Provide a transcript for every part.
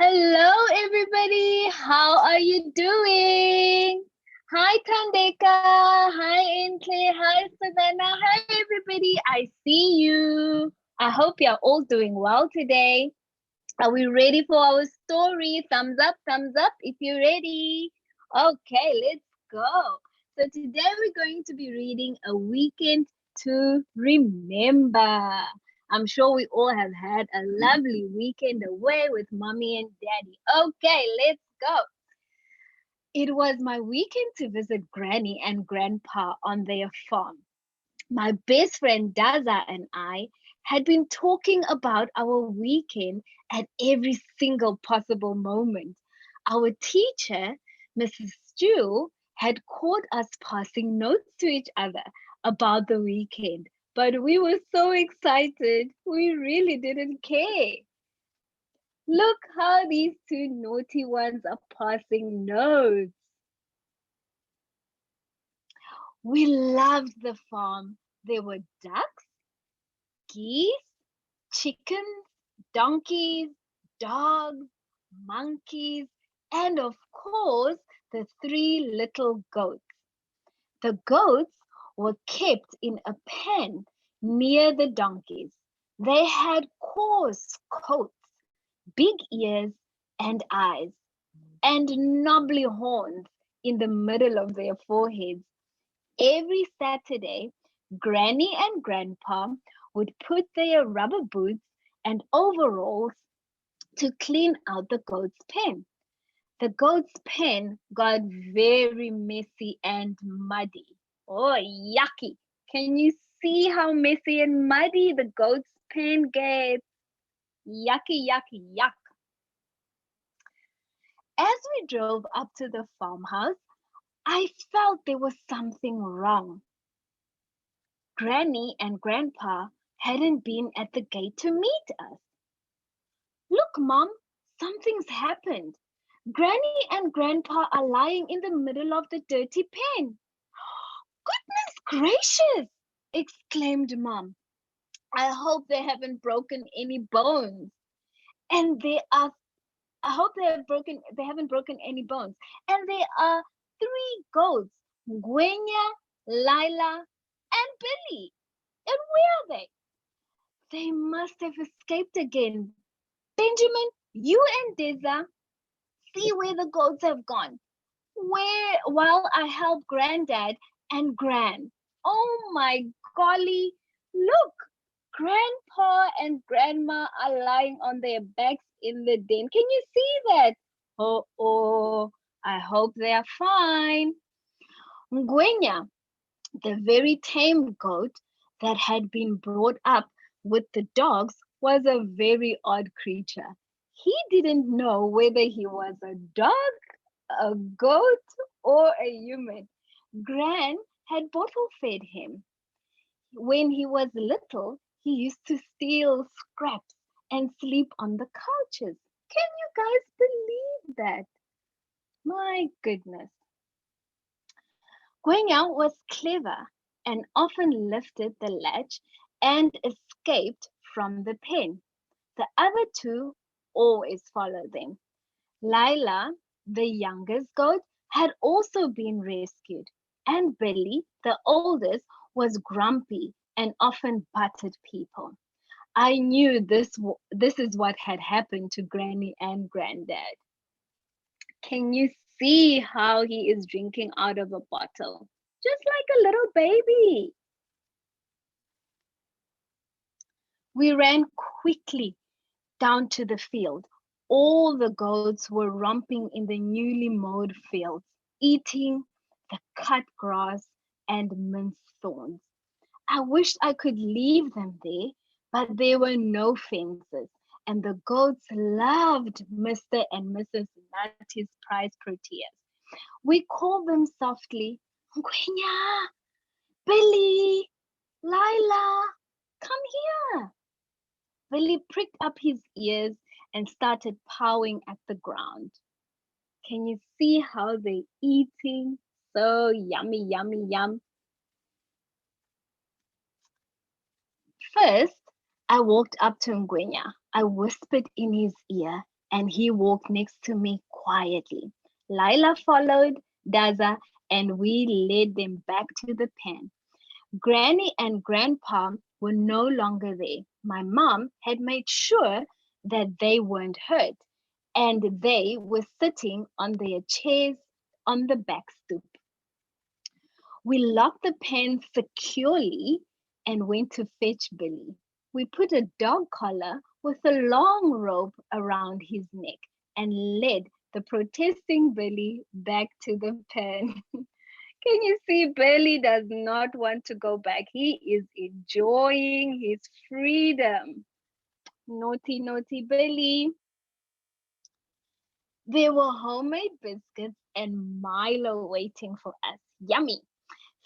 Hello, everybody. How are you doing? Hi, Kandeka. Hi, Ainsley. Hi, Savannah. Hi, everybody. I see you. I hope you're all doing well today. Are we ready for our story? Thumbs up if you're ready. Okay, let's go. So today we're going to be reading A Weekend to Remember. I'm sure we all have had a lovely weekend away with mommy and daddy. Okay, let's go. It was my weekend to visit Granny and Grandpa on their farm. My best friend Daza and I had been talking about our weekend at every single possible moment. Our teacher, Mrs. Stew, had caught us passing notes to each other about the weekend, but we were so excited, we really didn't care. Look how these two naughty ones are passing notes. We loved the farm. There were ducks, geese, chickens, donkeys, dogs, monkeys, and of course, the three little goats. The goats were kept in a pen near the donkeys. They had coarse coats, big ears and eyes, and knobbly horns in the middle of their foreheads. Every Saturday, Granny and Grandpa would put their rubber boots and overalls to clean out the goat's pen. The goat's pen got very messy and muddy. Oh, yucky. Can you see how messy and muddy the goat's pen gets? Yucky, yucky, yuck. As we drove up to the farmhouse, I felt there was something wrong. Granny and Grandpa hadn't been at the gate to meet us. Look, Mom, something's happened. Granny and Grandpa are lying in the middle of the dirty pen. Goodness gracious! Exclaimed Mom. I hope they haven't broken any bones. And I hope they haven't broken any bones. And there are three goats, Gwenya, Lila, and Billy. And where are they? They must have escaped again. Benjamin, you and Deza, see where the goats have gone. While I help Granddad and Gran. Oh my golly, look! Grandpa and Grandma are lying on their backs in the den. Can you see that? Oh, I hope they are fine. Ngwenya, the very tame goat that had been brought up with the dogs, was a very odd creature. He didn't know whether he was a dog, a goat, or a human. Gran had bottle fed him. When he was little, he used to steal scraps and sleep on the couches. Can you guys believe that? My goodness. Gwenya was clever and often lifted the latch and escaped from the pen. The other two always followed them. Lila, the youngest goat, had also been rescued, and Billy, the oldest, was grumpy and often butted people. I knew this is what had happened to Granny and Granddad. Can you see how he is drinking out of a bottle? Just like a little baby. We ran quickly down to the field. All the goats were romping in the newly mowed fields, eating the cut grass and minced thorns. I wished I could leave them there, but there were no fences, and the goats loved Mr. and Mrs. Nutty's prize proteas. We called them softly, Gwenya, Billy, Lila, come here. Billy pricked up his ears and started pawing at the ground. Can you see how they're eating? So yummy, yummy, yum. First, I walked up to Ngwenya. I whispered in his ear, and he walked next to me quietly. Lila followed Daza, and we led them back to the pen. Granny and Grandpa were no longer there. My mom had made sure that they weren't hurt, and they were sitting on their chairs on the back stoop. We locked the pen securely and went to fetch Billy. We put a dog collar with a long rope around his neck and led the protesting Billy back to the pen. Can you see Billy does not want to go back? He is enjoying his freedom. Naughty, naughty Billy. There were homemade biscuits and Milo waiting for us. Yummy.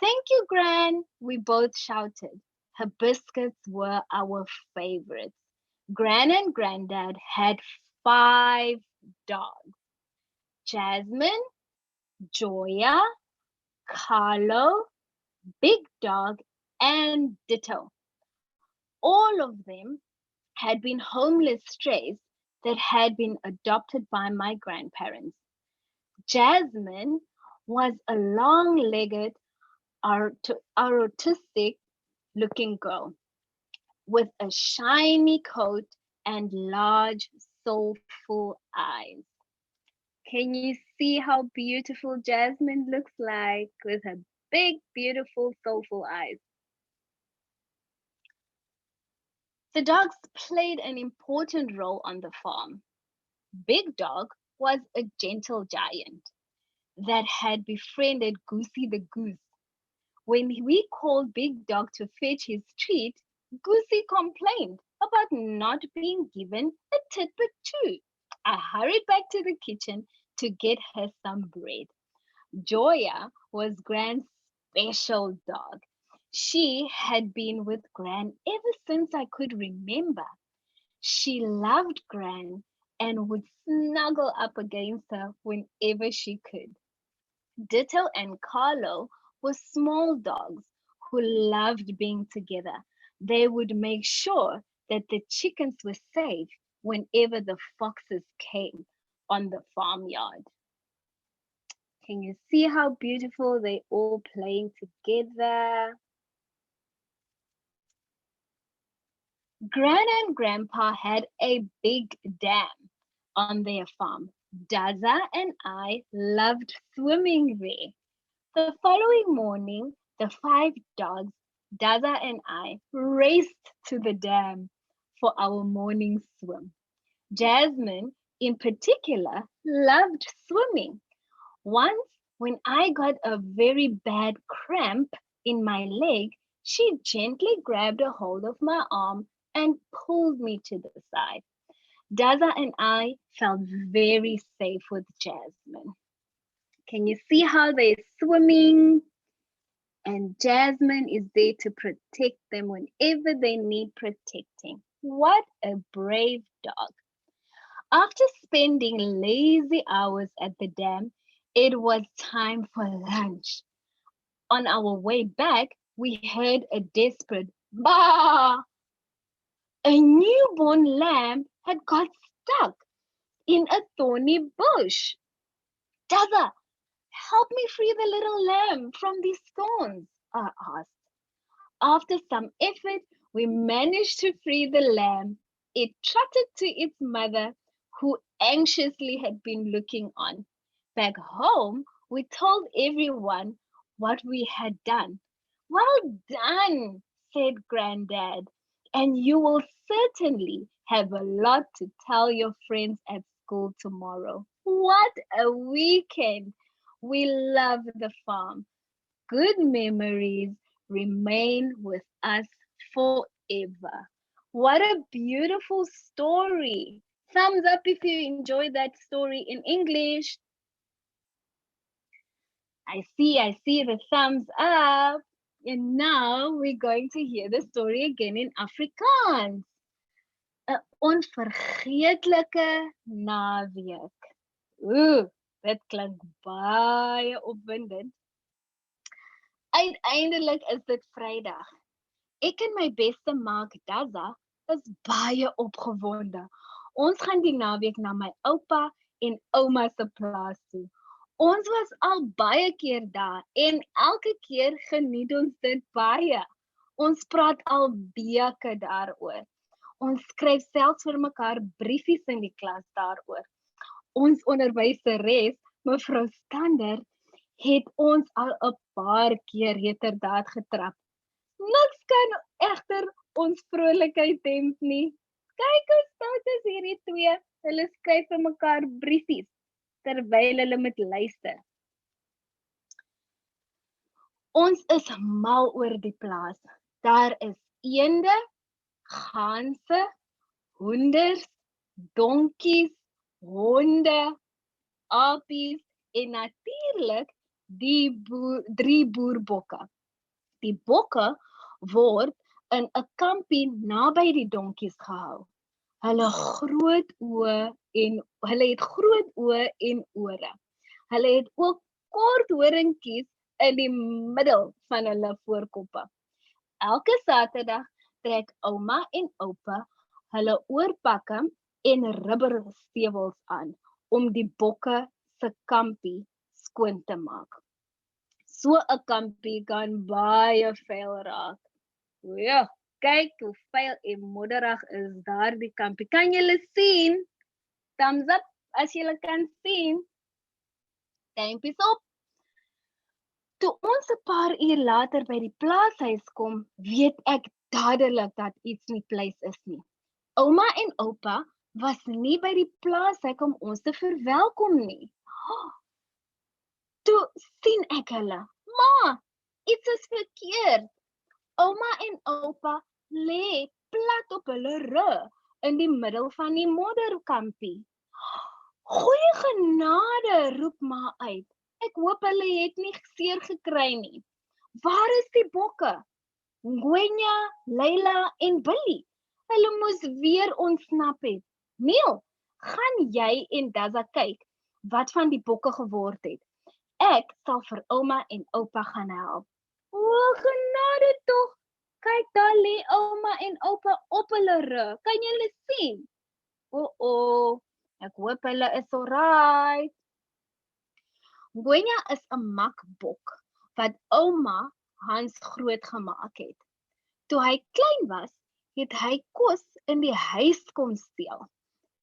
Thank you, Gran, we both shouted. Her biscuits were our favorites. Gran and Granddad had 5 dogs: Jasmine, Joya, Carlo, Big Dog, and Ditto. All of them had been homeless strays that had been adopted by my grandparents. Jasmine was a long legged, artistic looking girl with a shiny coat and large, soulful eyes. Can you see how beautiful Jasmine looks like with her big, beautiful, soulful eyes? The dogs played an important role on the farm. Big Dog was a gentle giant that had befriended Goosey the goose. When we called Big Dog to fetch his treat, Goosey complained about not being given a tidbit too. I hurried back to the kitchen to get her some bread. Joya was Gran's special dog. She had been with Gran ever since I could remember. She loved Gran and would snuggle up against her whenever she could. Ditto and Carlo were small dogs who loved being together. They would make sure that the chickens were safe whenever the foxes came on the farmyard. Can you see how beautiful they all playing together? Gran and Grandpa had a big dam on their farm. Daza and I loved swimming there. The following morning, the 5 dogs, Daza and I, raced to the dam for our morning swim. Jasmine, in particular, loved swimming. Once, when I got a very bad cramp in my leg, she gently grabbed a hold of my arm and pulled me to the side. Daza and I felt very safe with Jasmine. Can you see how they're swimming? And Jasmine is there to protect them whenever they need protecting. What a brave dog. After spending lazy hours at the dam, it was time for lunch. On our way back, we heard a desperate baa. A newborn lamb had got stuck in a thorny bush. Daza, help me free the little lamb from these thorns, I asked. After some effort, we managed to free the lamb. It trotted to its mother, who anxiously had been looking on. Back home, we told everyone what we had done. Well done, said Granddad, and you will certainly have a lot to tell your friends at school tomorrow. What a weekend! We love the farm. Good memories remain with us forever. What a beautiful story. Thumbs up if you enjoyed that story in English. I see the thumbs up. And now we're going to hear the story again in Afrikaans. 'n Onvergeetlike naweek. Ooh, dit klink baie opwindend. Uiteindelik is dit Vrydag. Ek en my beste maak Daza is baie opgewonde. Ons gaan die naweek na my oupa en ouma se plaas toe. Ons was al baie keer daar en elke keer geniet ons dit baie. Ons praat al weke daaroor. Ons skryf selfs vir mekaar briefies in die klas daaroor. Ons onderwyseres, mevrou Stander, het ons al 'n paar keer heterdaad getrap. Niks kan egter ons vrolikheid demp nie. Kyk hoe stout is hierdie twee. Hulle skryf vir mekaar briefies terwyl hulle moet luister. Ons is mal oor die plaas. Daar is eende, ganse, hoenders, donkies, honde, apies en natuurlik die 3 boerbokke. Die bokke word in 'n kampie naby die donkies gehou. Hulle het groot oë en ore. Hulle het ook kort horingkies in die middel van hulle voorkoppe. Elke Saterdag trek ouma en oupa hulle oorpakke en rubberstewels aan om die bokke se kampie skoon te maak. So 'n kampie kan baie vuil raak. Ja, kyk hoe vuil en modderig is daardie kampie. Kan julle sien? Thumbs up as julle kan sien. Duimpies op. Toe ons 'n paar uur later by die plaashuis kom, weet ek dadelik dat iets nie pleis is nie. Ouma en oupa was nie by die plaashuis om ons te verwelkom nie. Toe sien ek hulle. Ma, iets is verkeerd. Ouma en oupa lê plat op hulle rug in die middel van die modderkampie. Goeie genade, roep ma uit. Ek hoop hulle het nie seer gekry nie. Waar is die bokke? Ngwenya, Leila en Billy. Hulle moes weer ontsnap het. Neil, gaan jy en Daza kyk wat van die bokke geword het. Ek sal vir ouma en oupa gaan help. O, genade tog. Kyk, daar lê ouma en oupa op hulle rug. Kan julle sien? O, ek hoop hulle is alright. Ngwenya is 'n makbok wat ouma Hans groot gemaak het. Toe hy klein was, het hy kos in die huis kom steel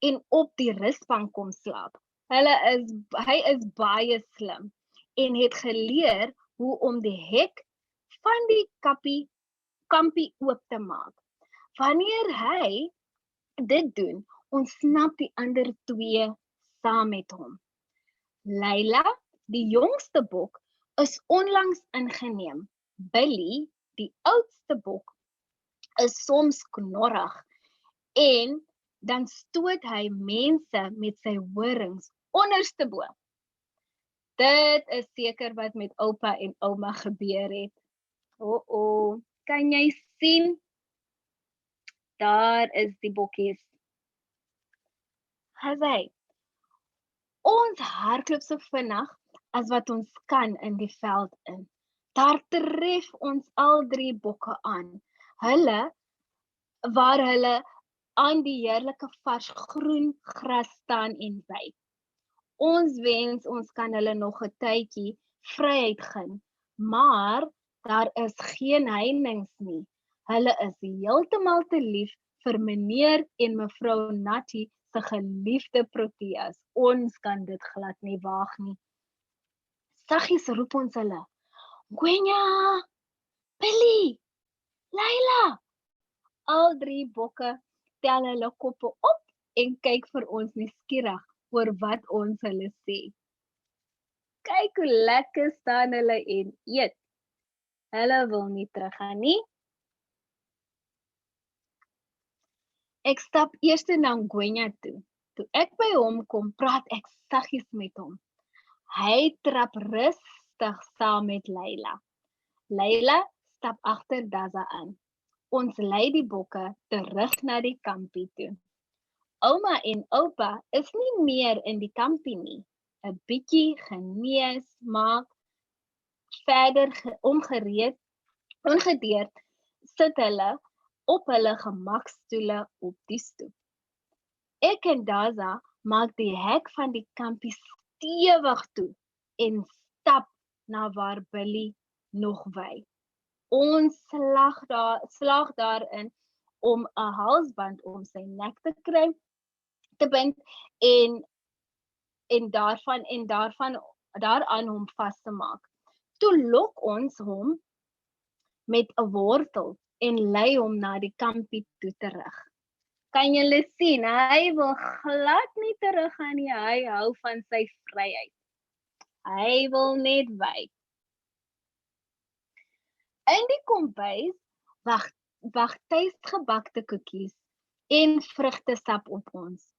en op die rusbank kom slaap. Hy is baie slim en het geleer hoe om die hek van die kampie oop te maak. Wanneer hy dit doen, ontsnap die ander twee saam met hom. Leila, die jongste bok, is onlangs ingeneem. Billy, die oudste bok, is soms knorrig en dan stoot hy mense met sy horings onderste bo. Dit is seker wat met oupa en ouma gebeur het. O, kan jy sien? Daar is die bokkies. Hy, ons hardloop so vinnig as wat ons kan in die veld in. Daar tref ons al 3 bokke aan. Waar hulle aan die heerlike vars groen gras staan en byt. Ons wens ons kan hulle nog 'n tydjie vryheid gun, maar daar is geen heining nie. Hulle is heeltemal te lief vir meneer en mevrou Natty se geliefde Proteas. Ons kan dit glad nie waag nie. Saggies roep ons hulle. Ngwenya, Billy, Leila. Al 3 bokke tel hulle koppe op en kyk vir ons nuuskierig oor wat ons hulle sê. Kyk hoe lekker staan hulle en eet. Hulle wil nie teruggaan nie. Ek stap eers na Ngwenya toe. Toe ek by hom kom, praat ek saggies met hom. Hy trap rustig saam met Leila. Leila stap agter Daza aan. Ons lei die bokke terug na die kampie toe. Ouma en oupa is nie meer in die kampie nie. 'n Bietjie genees maak, verder ongedeerd sit hulle op hulle gemakstoele op die stoep. Ek en Daza maak die hek van die kampie stewig toe en stap na waar Billy nog wy. Ons slag daarin om 'n halsband om sy nek te kry, te bind en daaraan hom vas te maak. Toe lok ons hom met 'n wortel en lei hom na die kampie toe terug. Kan julle sien, hy wil glad nie teruggaan nie. Hy hou van sy vryheid. Hy wil net wy. In die kombuis wag tuisgebakte koekies en vrugtesap op ons.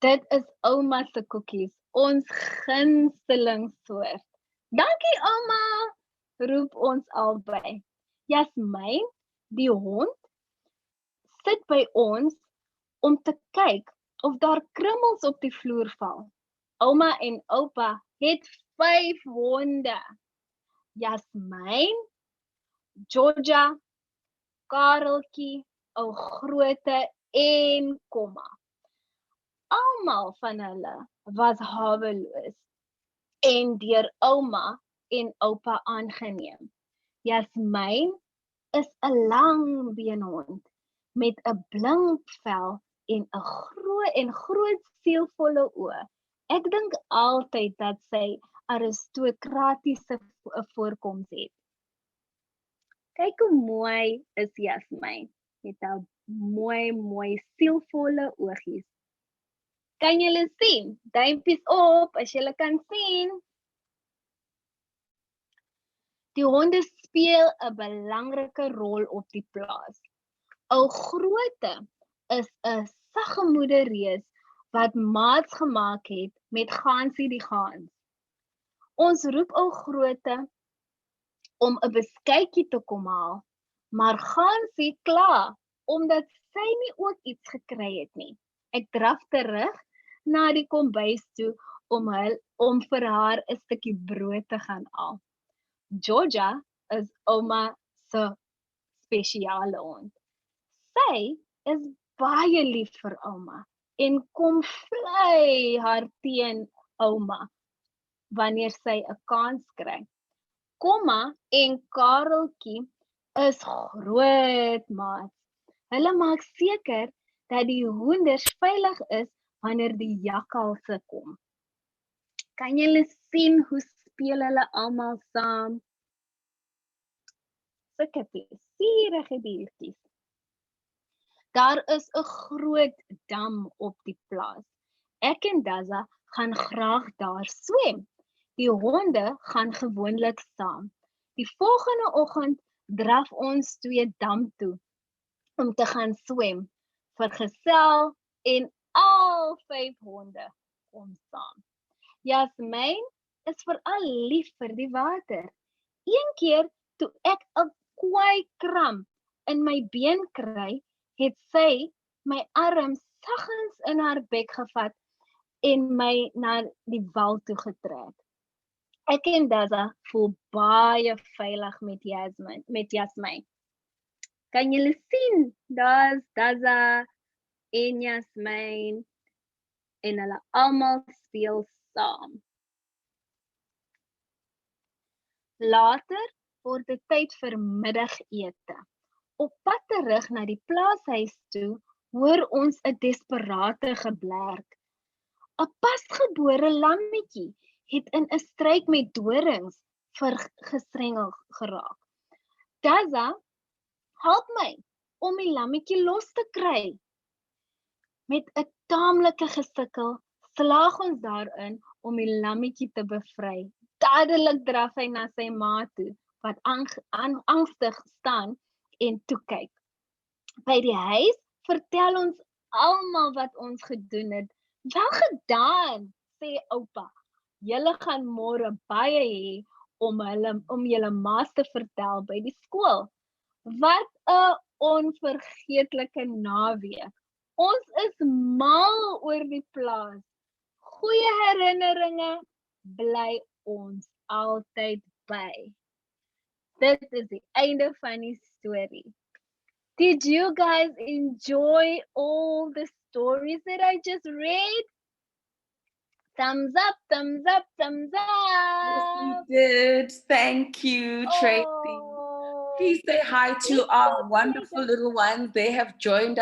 Dit is ouma se koekies, ons gunsteling soort. Dankie ouma, roep ons albei. Jasmyn, die hond, sit by ons om te kyk of daar krummels op die vloer val. Ouma en oupa het 5 honde. Jasmyn, Georgia, Kareltjie, ou groote en Komma. Almal van hulle was haweloos en deur ouma en oupa aangeneem. Jasmyn is 'n lang beenhond met 'n blink vel en 'n groot sielvolle oë. Ek dink altyd dat sy aristokratiese voorkoms het. Kyk hoe mooi is Jasmyn met haar mooi sielvolle oogies. Kan julle sien? Duimpies op as julle kan sien. Die honde speel 'n belangrike rol op die plaas. Ou groote is 'n saggemoede reus wat maats gemaak het met Gansie die gans. Ons roep ou groote om 'n beskuitjie te kom haal, maar Gansie kla omdat sy nie ook iets gekry het nie. Ek draf terug na die kombuis toe om vir haar 'n stukkie brood te gaan haal. Georgia is ouma se spesiale hond. Sy is baie lief vir ouma en kom vlei haar teen ouma wanneer sy 'n kans kry. Komma en Kareltjie is groot maats. Hulle maak seker dat die hoenders veilig is wanneer die jakkalse kom. Kan julle sien hoe speel hulle almal saam? Sulke plesierige diertjies. Daar is 'n groot dam op die plaas. Ek en Daza gaan graag daar swem. Die honde gaan gewoonlik saam. Die volgende oggend draf ons twee dam toe om te gaan swem. Vergesel en al 5 honde kom saam. Jasmyn is veral lief vir die water. Een keer toe ek 'n kwaai kramp in my been kry, het sy my arm saggens in haar bek gevat en my na die wal toe getrek. Ek en Daza voel baie veilig met Jasmyn. Kan julle sien? Daar's Daza en Jasmyn en hulle almal speel saam. Later word dit tyd vir middagete. Op pad terug na die plaashuis toe, hoor ons 'n desperate geblerk. 'n Pasgebore lammetjie het in 'n struik met dorings gestrengel geraak. Daza, help my om die lammetjie los te kry. Met 'n taamlike gesukkel slaag ons daarin om die lammetjie te bevry. Dadelik draf hy na sy ma toe, wat angstig staan en toe kyk. By die huis vertel ons almal wat ons gedoen het. Wel gedaan, sê oupa. Julle gaan môre baie hê om julle ma's te vertel by die skool. Wat 'n onvergeetlike naweek. Ons is mal oor die plaas. Goeie herinneringe bly ons altyd by. Dit is die einde van die storie. Did you guys enjoy all the stories that I just read? Thumbs up, thumbs up, thumbs Yes, we up. did. Thank you, Tracy. Oh, Please say hi to it's our okay. wonderful little ones. They have joined us.